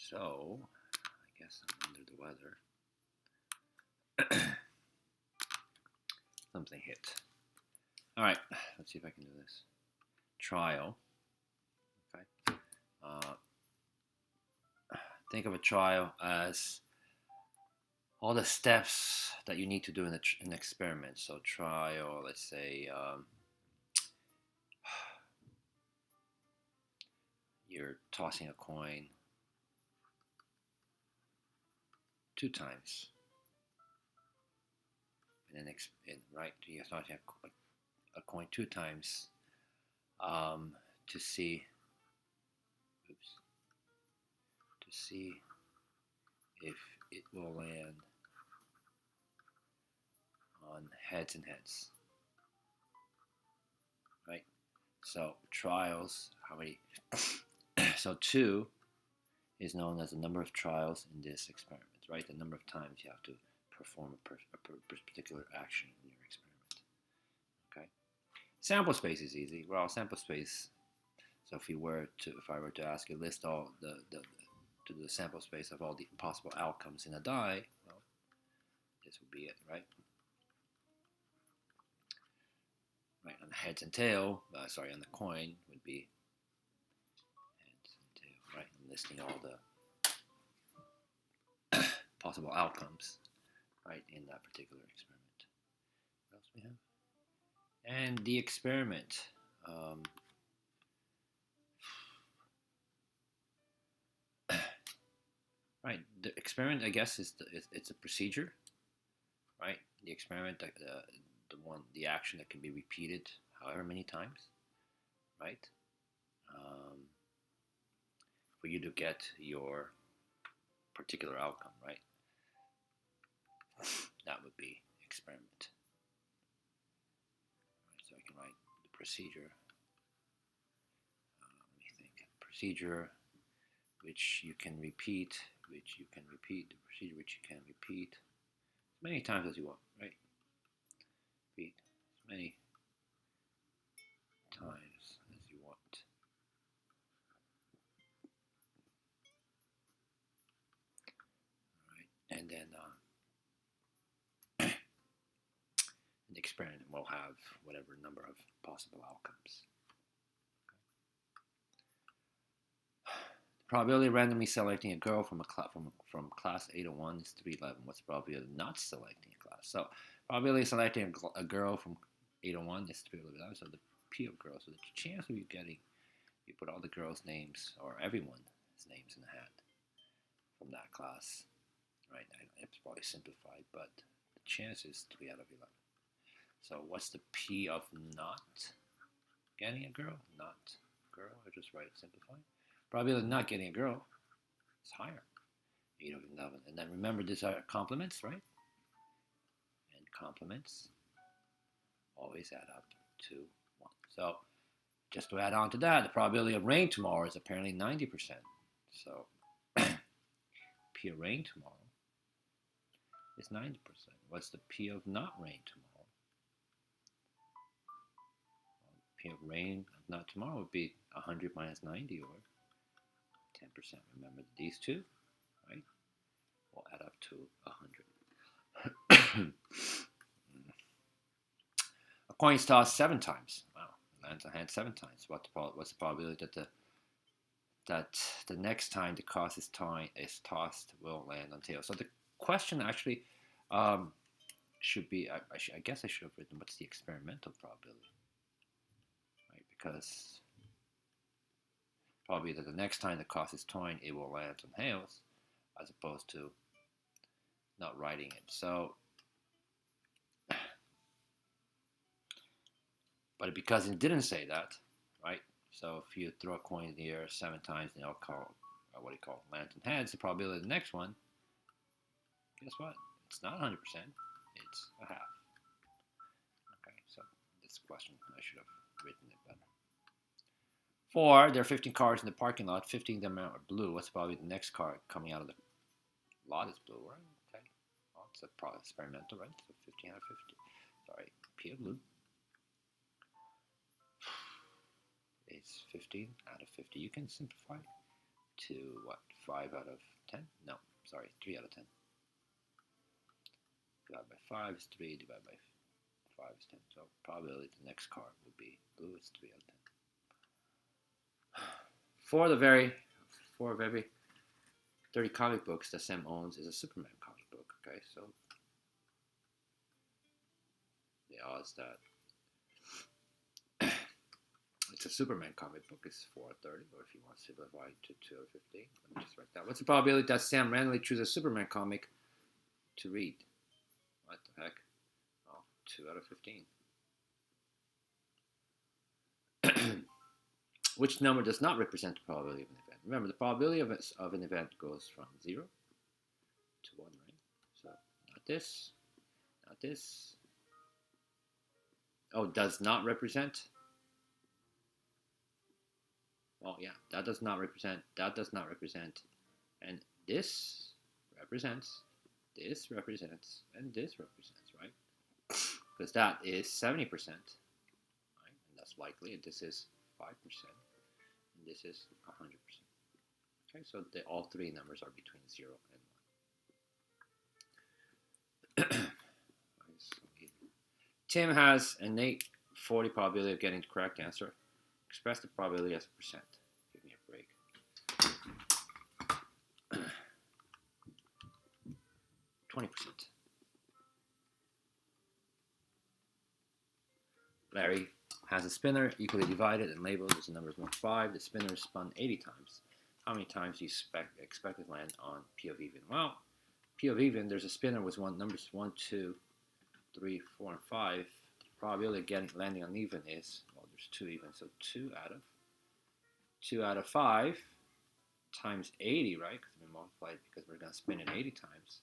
So, I guess I'm under the weather. Something hit. All right, let's see if I can do this. Trial. Okay. Think of a trial as all the steps that you need to do in an experiment. So trial, let's say you're tossing a coin 2 times. And then, right, you have to have a coin 2 times to see, to see if it will land on heads and heads, right? So trials, how many? So 2 is known as the number of trials in this experiment, right? The number of times you have to perform a particular action in your experiment. Okay. Sample space is easy. Well, sample space. So if I were to ask you list all the sample space of all the possible outcomes in a die, well, this would be it, right? Right, on the heads and tail, on the coin would be heads and tail, right? I'm listing all the possible outcomes, right, in that particular experiment. What else we have? And the experiment. Right, the experiment, I guess, it's a procedure, right? The experiment, the action that can be repeated however many times, right? For you to get your particular outcome, right? That would be experiment. Right, so I can write the procedure. Let me think. Procedure, which you can repeat, the procedure which you can repeat as many times as you want, right? Repeat as many times as you want. All right, and then the experiment will have whatever number of possible outcomes. The probability of randomly selecting a girl from class 801 is 311. What's the probability of not selecting a class? So probability of selecting a girl from 801 is 311. So the P of girls. So the chance of you getting, you put all the girls' names or everyone's names in the hat from that class, right? It's probably simplified, but the chance is 3 out of 11. So what's the P of not getting a girl? Not girl. I just write it simplified. Probability of not getting a girl is higher, 8 of 11. And then remember, these are complements, right? And complements always add up to 1. So just to add on to that, the probability of rain tomorrow is apparently 90%. So P of rain tomorrow is 90%. What's the P of not rain tomorrow? Well, P of rain not tomorrow would be 100 minus 90, or 10%. Remember these two, right? Will add up to 100. A coin is tossed 7 times. Wow, lands on hand 7 times. What's the probability that the next time the coin is tossed will land on tail? So the question actually should be, I guess I should have written what's the experimental probability, right? Because probably that the next time the cost is toying, it will land on tails, as opposed to not writing it. So, but because it didn't say that, right? So if you throw a coin in the air 7 times, and they'll call lands on heads, the probability of the next one, guess what? It's not 100%. It's a half. Okay, so this question, I should have written it better. 4, there are 15 cars in the parking lot. 15 of them are blue. What's probably the next car coming out of the lot is blue, right? Okay. Well, it's a probably experimental, right? So 15 out of 50. Sorry, P of blue. It's 15 out of 50. You can simplify. to what? 5 out of 10? No, sorry, 3 out of 10. Divided by 5 is 3, divided by 5 is 10. So probably the next card would be blue is 3 out of 10. For every 30 comic books that Sam owns is a Superman comic book. Okay, so the odds that it's a Superman comic book is 4 out of 30, or if you want to simplify to 2 out of 15, let me just write that. What's the probability that Sam randomly chooses a Superman comic to read? What the heck? Oh, 2 out of 15. Which number does not represent the probability of an event? Remember, the probability of an event goes from 0 to 1, right? So, not this, not this. Oh, does not represent? Oh, yeah, that does not represent, that does not represent. And this represents, this represents, and this represents, right? Because that is 70%, right? And that's likely, and this is 5%, and this is 100%. Okay, so all three numbers are between 0 and 1. Tim has an 840 probability of getting the correct answer. Express the probability as a percent. Give me a break. %20. Larry has a spinner equally divided and labeled as the numbers 1 to 5. The spinner is spun 80 times. How many times do you expect it to land on P of even? Well, P of even, there's a spinner with numbers 1, 2, 3, 4, and 5. The probability of landing on even is, well, there's 2 even, so 2 out of 5 times 80, right? Because we multiplied because we're going to spin it 80 times.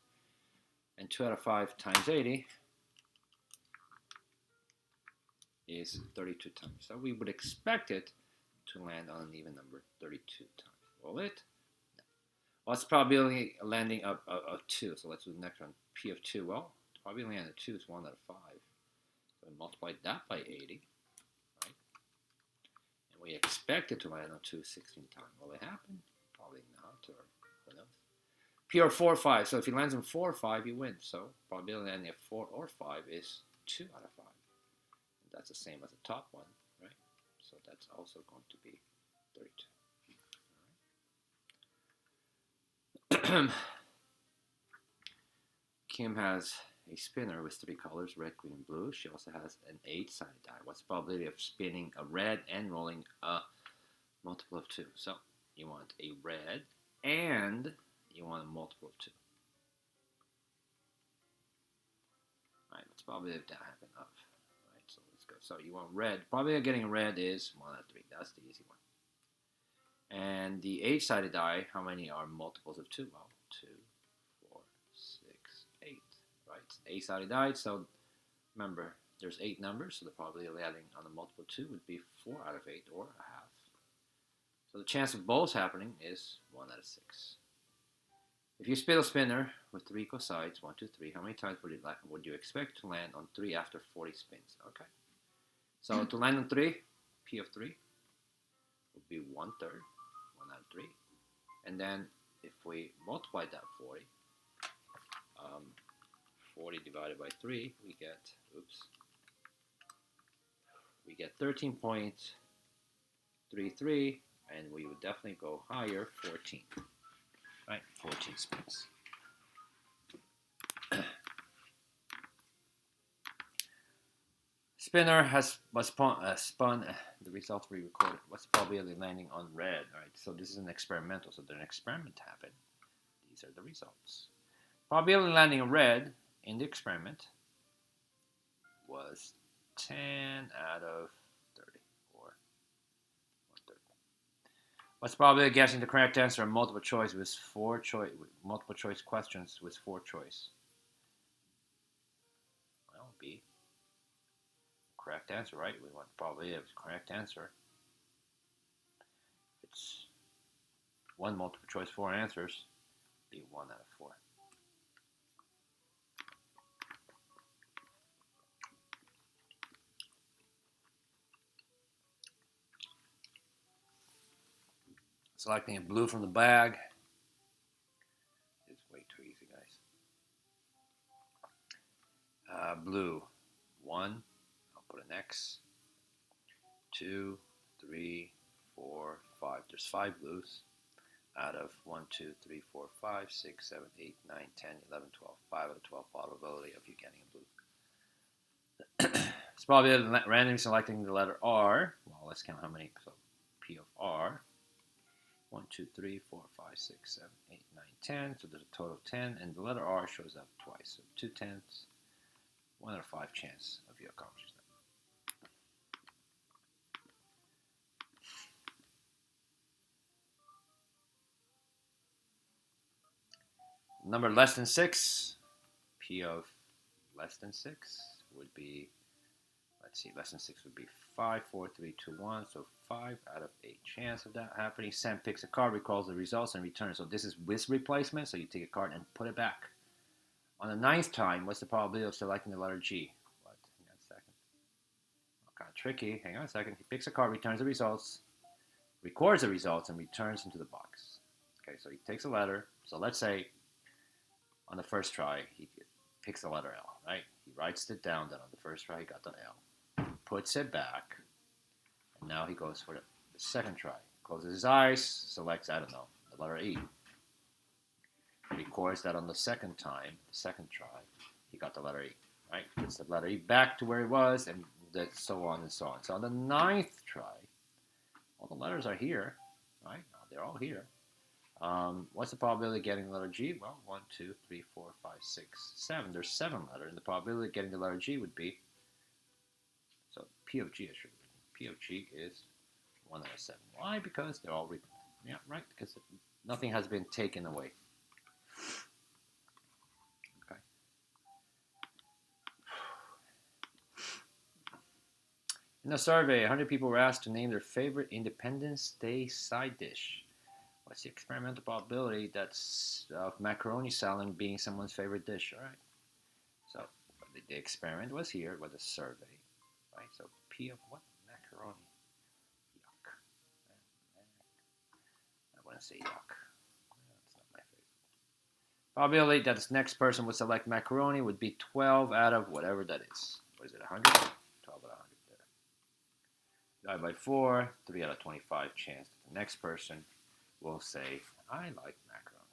And 2 out of 5 times 80 is 32 times. So we would expect it to land on an even number 32 times. Will it? No. What's the probability of landing of 2? So let's do the next one. P of 2. Well, the probability of landing of 2 is 1 out of 5. So we multiply that by 80. Right? And we expect it to land on 2 16 times. Will it happen? Probably not, or who knows. P or 4 or 5. So if he lands on 4 or 5, you win. So probability of landing of 4 or 5 is 2 out of 5. And that's the same as the top one, right? So that's also going to be 32. Kim has a spinner with 3 colors, red, green, and blue. She also has an 8-sided die. What's the probability of spinning a red and rolling a multiple of 2? So you want a red and you want a multiple of 2. Alright, what's the probability of that happening up? Alright, so let's go. So you want red. Probability of getting red is 1 out of 3. That's the easy one. And the 8-sided die, how many are multiples of 2? Well, 2, 4, 6, 8. Right? It's an 8-sided die, so remember, there's 8 numbers, so the probability of landing on the multiple 2 would be 4 out of 8, or a half. So the chance of both happening is 1 out of 6. If you spin a spinner with 3 equal sides, 1, 2, 3, how many times would you expect to land on 3 after 40 spins? Okay. So to land on 3, P of 3 would be 1/3. 1 out of 3. And then if we multiply that 40, 40 divided by 3, we get 13.33, and we would definitely go higher, 14. Right, 14 spins. Spinner was spun. The results we recorded. What's the probability of landing on red? All right, so this is an experimental. So an experiment happened. These are the results. Probability of landing on red in the experiment was 10 out of 30, or 1/3. What's the probability of guessing the correct answer on multiple choice with multiple choice questions with 4 choice? Well, B. Correct answer, right? We want the probability of the correct answer. If it's 1 multiple choice, 4 answers, be 1 out of 4. Selecting a blue from the bag. It's way too easy, guys. Blue. 1. I'll put an X. 2, 3, 4, 5. There's 5 blues out of 1, 2, 3, 4, 5, 6, 7, 8, 9, 10, 11, 12. 5 out of 12 probability of you getting a blue. It's probably randomly selecting the letter R. Well, let's count how many. So P of R. 1, 2, 3, 4, 5, 6, 7, 8, 9, 10. So there's a total of 10, and the letter R shows up twice. So 2 tenths, 1 out of 5 chance of you accomplishing that. Number less than 6, P of less than 6 would be, let's see, less than 6 would be 5, 4, 3, 2, 1. So 5 out of 8 chance of that happening. Sam picks a card, recalls the results, and returns. So this is with replacement. So you take a card and put it back. On the 9th time, what's the probability of selecting the letter G? What? Hang on a second. Kind of tricky. Hang on a second. He picks a card, returns the results, records the results, and returns into the box. Okay, so he takes a letter. So let's say on the first try, he picks the letter L, right? He writes it down that on the first try, he got the L. Puts it back. And now he goes for the second try. Closes his eyes, selects, I don't know, the letter E. Records that on the second time, the second try, he got the letter E, right? Puts the letter E back to where it was, and so on and so on. So on the 9th try, all the letters are here, right? They're all here. What's the probability of getting the letter G? Well, 1, 2, 3, 4, 5, 6, 7. There's 7 letters, and the probability of getting the letter G would be, so P of G, I should have written. P of G is 1 out of 7. Why? Because they're all written. Yeah, right, because nothing has been taken away. Okay. In a survey, 100 people were asked to name their favorite Independence Day side dish. What's the experimental probability that's of macaroni salad being someone's favorite dish? All right. So the experiment was here. It was a survey, right? So P of what? Macaroni. Yuck. I want to say yuck. That's not my favorite. Probability that this next person would select macaroni would be 12 out of whatever that is. What is it? 100? 12 out of 100 there. Divide by 4. 3 out of 25 chance that the next person will say, I like macaroni.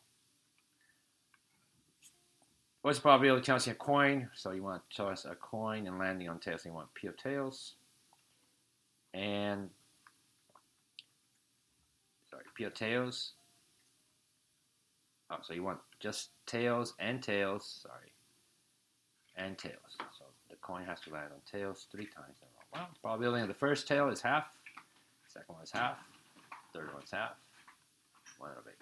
What's the probability of tossing a coin? So you want to toss a coin and landing on tails. So you want P of tails. And, sorry, P of tails. Oh, so you want just tails and tails. Sorry. And tails. So the coin has to land on tails 3 times in a row. Well, the probability of the first tail is half. Second one is half. Third one's half. 1 out of 8.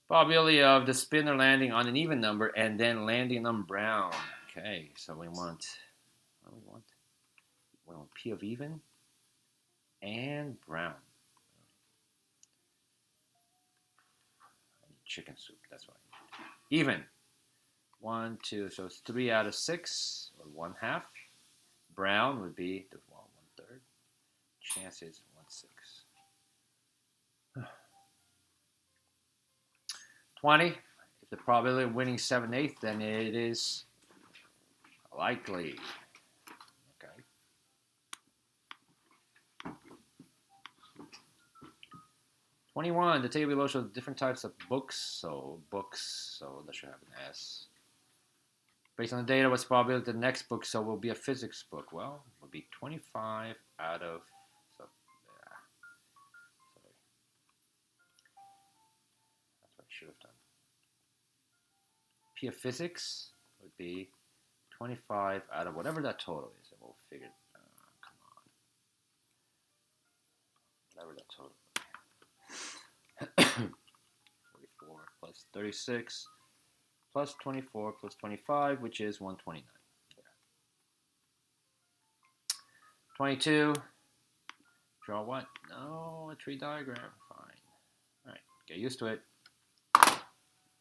Probability of the spinner landing on an even number and then landing on brown. Okay, so we want, what do we want? We want P of even and brown. I need chicken soup, that's what I need. Even. 1, 2, so it's 3 out of 6, or 1/2. Brown would be the 1/3. Chance is 1/6. 20. If the probability of winning 7/8, then it is likely. Okay. 21. The table below shows different types of books. So that should have an S. Based on the data, what's the probability the next book so will be a physics book? Well, it will be 25 out of, so, yeah. Sorry. That's what I should have done. P of physics would be 25 out of whatever that total is. And we'll figure, come on. Whatever that total is. 44 plus 36. Plus 24 plus 25, which is 129. There. 22. Draw what? No, a tree diagram. Fine. All right, get used to it.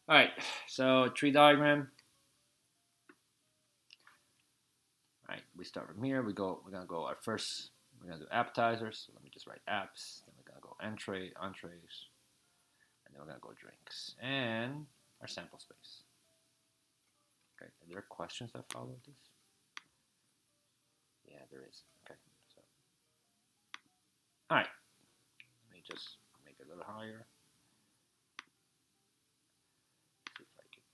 All right, so tree diagram. All right, we start from here. We're gonna go our first We're gonna do appetizers. So let me just write apps. Then we're gonna go entrees, and then we're gonna go drinks and our sample space. Okay. Are there questions that follow this? Yeah, there is. Okay. So, all right. Let me just make it a little higher. See if I can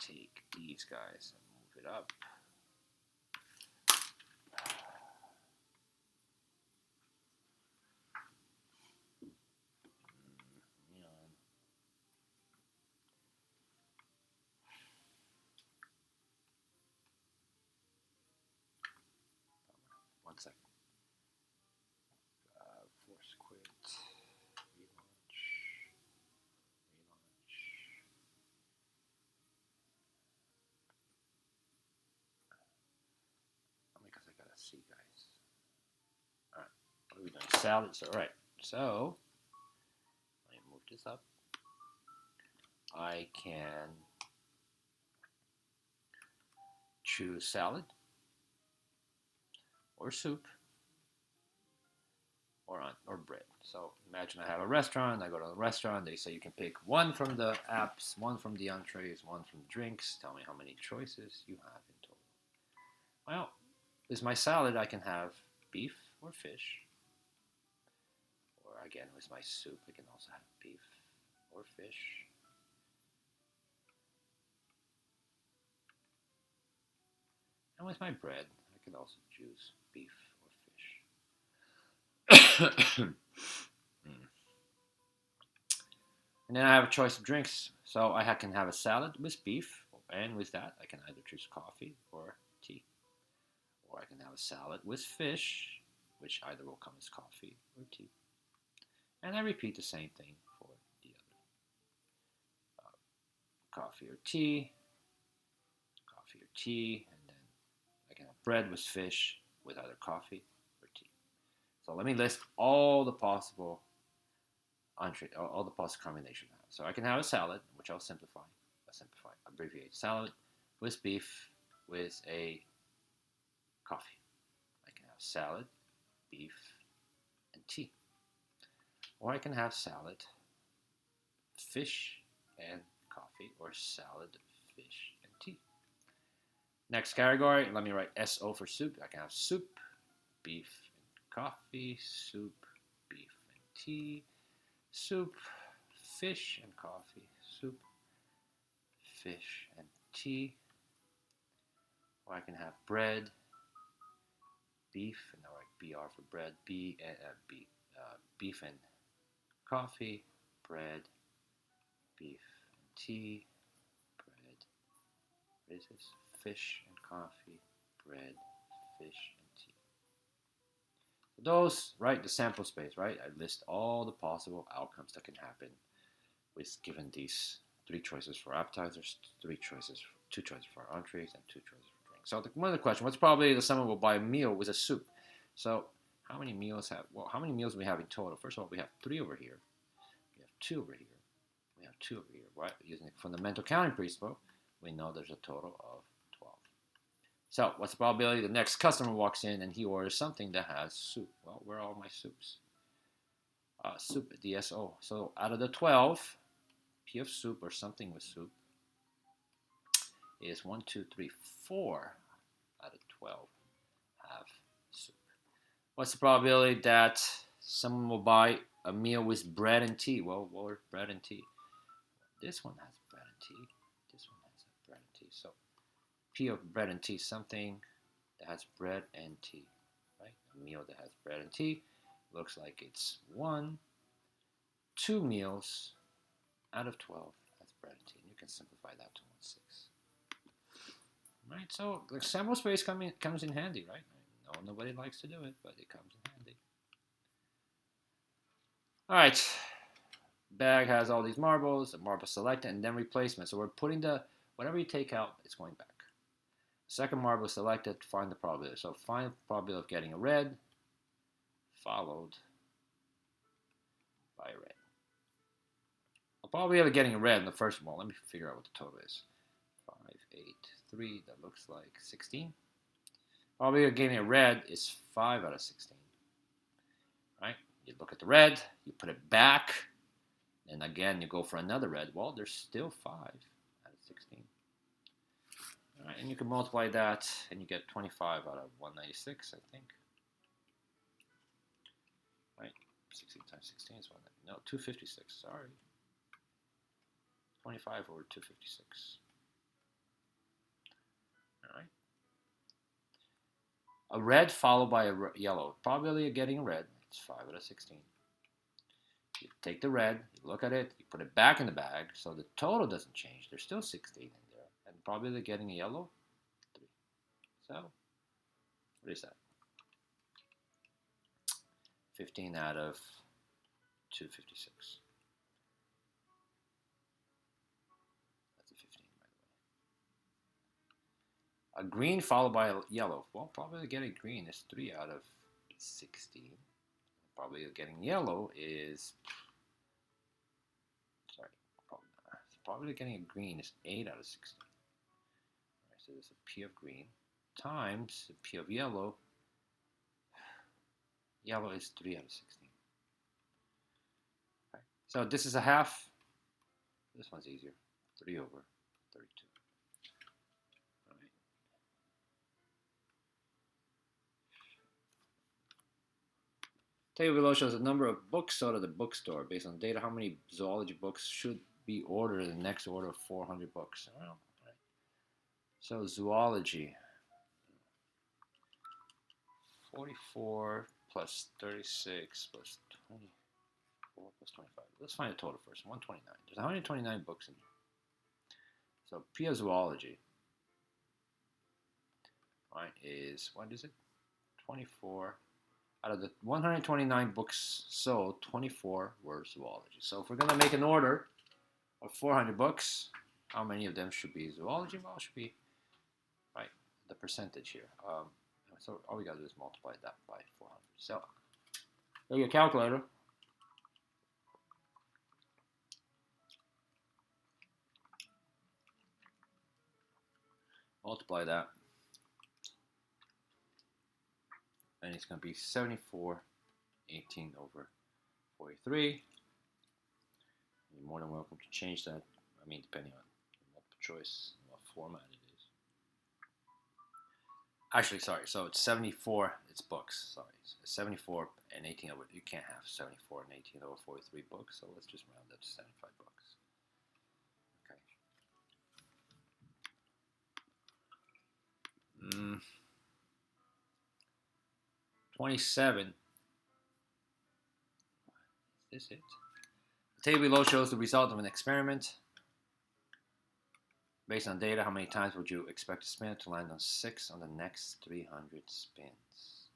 take these guys and move it up. One second. Force quit. Relaunch. Relaunch. Only because I gotta see, guys. All right. What are we doing? Salads. All right. So let me move this up. I can choose salad or soup or bread. So imagine I have a restaurant. I go to the restaurant. They say you can pick one from the apps, one from the entrees, one from the drinks. Tell me how many choices you have in total. Well, with my salad, I can have beef or fish. Or again, with my soup, I can also have beef or fish. And with my bread, I can also choose beef or fish. And then I have a choice of drinks. So I can have a salad with beef, and with that, I can either choose coffee or tea. Or I can have a salad with fish, which either will come as coffee or tea. And I repeat the same thing for the other. Coffee or tea, and then I can have bread with fish with either coffee or tea. So let me list all the possible entree, all the possible combinations I have. So I can have a salad, which I'll abbreviate salad with beef with a coffee. I can have salad, beef, and tea. Or I can have salad, fish, and coffee, or salad, fish, and tea. Next category, let me write SO for soup. I can have soup, beef, and coffee, soup, beef, and tea, soup, fish, and coffee, soup, fish, and tea. Or I can have bread, beef, and I'll write BR for bread, beef and coffee, bread, beef and tea, bread, what is this? Fish and coffee, bread, fish and tea. So those, right, the sample space, right? I list all the possible outcomes that can happen with given these three choices for appetizers, two choices for entrees, and two choices for drinks. So one of the questions, what's probably the someone will buy a meal with a soup? So how many meals do we have in total? First of all, we have 3 over here. We have 2 over here. We have 2 over here, right? Using the fundamental counting principle, we know there's a total of 12. So what's the probability the next customer walks in and he orders something that has soup? Well, where are all my soups? Soup, DSO. So out of the 12, P of soup or something with soup is 1, 2, 3, 4 out of 12 have soup. What's the probability that someone will buy a meal with bread and tea? Well, what are bread and tea? This one has bread and tea. This one has bread and tea. So P of bread and tea, something that has bread and tea, right? A meal that has bread and tea looks like it's 1, 2 meals out of 12 has bread and tea. And you can simplify that to 1/6. Right? So the sample space comes in handy, right? No, nobody likes to do it, but it comes in handy. All right. Bag has all these marbles, marble selected, and then replacement. So we're putting whatever you take out, it's going back. Second marble selected, find the probability. So find the probability of getting a red, followed by a red. I'll probably have getting a red in the first one. Let me figure out what the total is. 5, 8, 3, that looks like 16. Probably getting a red is 5 out of 16. Right? You look at the red, you put it back, and again you go for another red. Well, there's still 5 out of 16. All right, and you can multiply that, and you get 25 out of 196, I think. Right? 16 times 16 is 190. No, 256. Sorry. 25 over 256. All right. A red followed by a yellow. Probability of getting a red, it's 5 out of 16. You take the red, you look at it, you put it back in the bag, so the total doesn't change. There's still 16 in there. And probability of getting a yellow, 3. So, what is that? 15 out of 256. That's a 15, by the way. A green followed by a yellow. Well, probability of getting green is 3 out of 16. Probability of getting yellow is, probability of getting a green is 8 out of 16. All right, so there's a P of green times a P of yellow. Yellow is 3 out of 16. Okay. So this is a half. This one's easier. 3 over 32. All right. Table below shows the number of books sold at the bookstore. Based on data, how many zoology books should be ordered in the next order of 400 books? Well, right. So zoology. 44 plus 36 plus 24 plus 25. Let's find a total first. 129. There's 129 books in here. So P of zoology, right, is, what is it? 24. Out of the 129 books sold, 24 were zoology. So if we're going to make an order of 400 books, how many of them should be zoology? Well, it should be, right, the percentage here. So all we got to do is multiply that by 400. So, take your calculator. Multiply that. And it's going to be 74, 18 over 43. You're more than welcome to change that. I mean, depending on multiple choice, what format it is. Actually, sorry. So it's 74. It's books. Sorry, it's 74 and 18 over. You can't have 74 and 18 over 43 books. So let's just round up to 75 books. Okay. 27. Is this it? The table below shows the result of an experiment. Based on data, how many times would you expect to spin to land on 6 on the next 300 spins?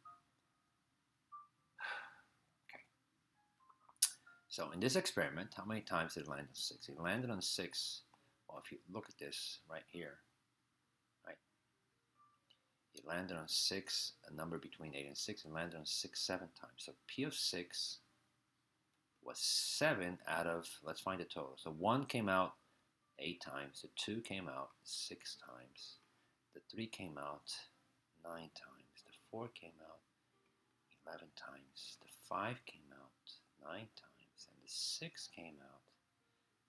Okay. So in this experiment, how many times did it land on 6? It landed on 6. Well, if you look at this right here, right? It landed on 6, a number between 8 and 6, and landed on 6 7 times. So P of 6 was 7 out of, let's find the total. So 1 came out 8 times, the 2 came out 6 times, the 3 came out 9 times, the 4 came out 11 times, the 5 came out 9 times, and the 6 came out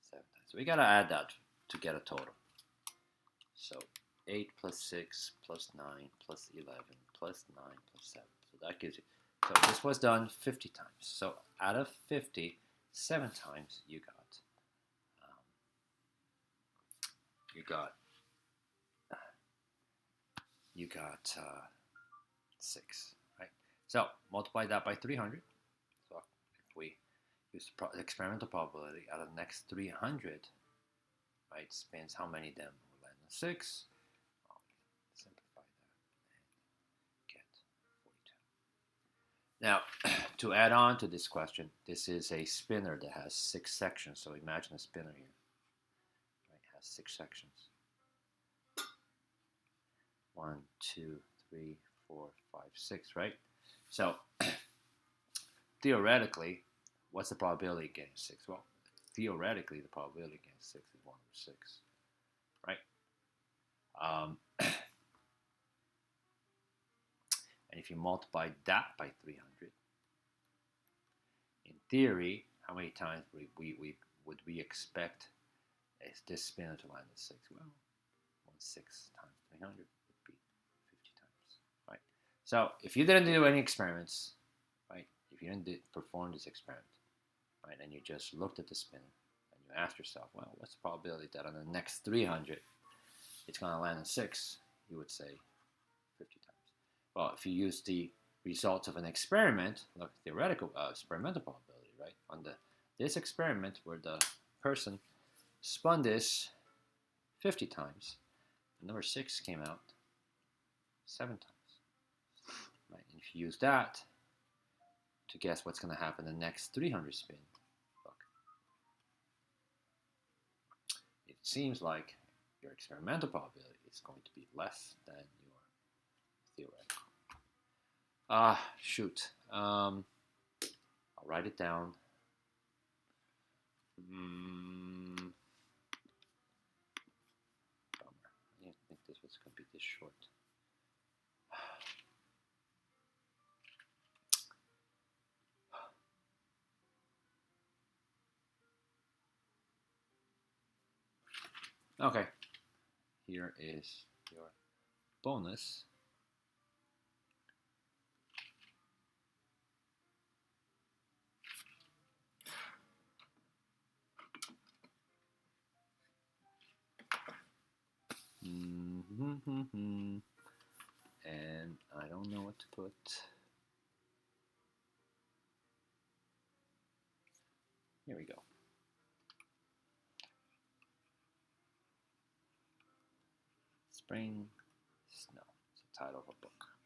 7 times. So we got to add that to get a total. So 8 plus 6 plus 9 plus 11 plus 9 plus 7. So that gives you, so this was done 50 times. So out of 50, 7 times you got 6, right? So multiply that by 300. So if we use the experimental probability out of the next 300, right, spins, how many of them will land on 6? I'll simplify that and get 42. Now, to add on to this question, this is a spinner that has 6 sections. So imagine a spinner here. Right, it has 6 sections. 1, 2, 3, 4, 5, 6, right? So theoretically, what's the probability of getting 6? Well, theoretically, the probability of getting 6 is 1 over 6, right? And if you multiply that by 300, in theory, how many times would we expect this spinner to land at 6? Well, 6 times 300 would be 50 times, right? So if you didn't do any experiments, right? If you didn't perform this experiment, right, and you just looked at the spin and you asked yourself, well, what's the probability that on the next 300 it's going to land in 6? You would say 50 times. Well, if you use the results of an experiment, like theoretical experimental probability, right? On this experiment where the person spun this 50 times, number 6 came out 7 times. Right? And if you use that to guess what's going to happen the next 300 spin, look, it seems like your experimental probability is going to be less than your theoretical. Shoot. I'll write it down. Bummer. I didn't think this was going to be this short. Okay, here is your bonus. And I don't know what to put. Here we go. Spring Snow. It's the title of a book.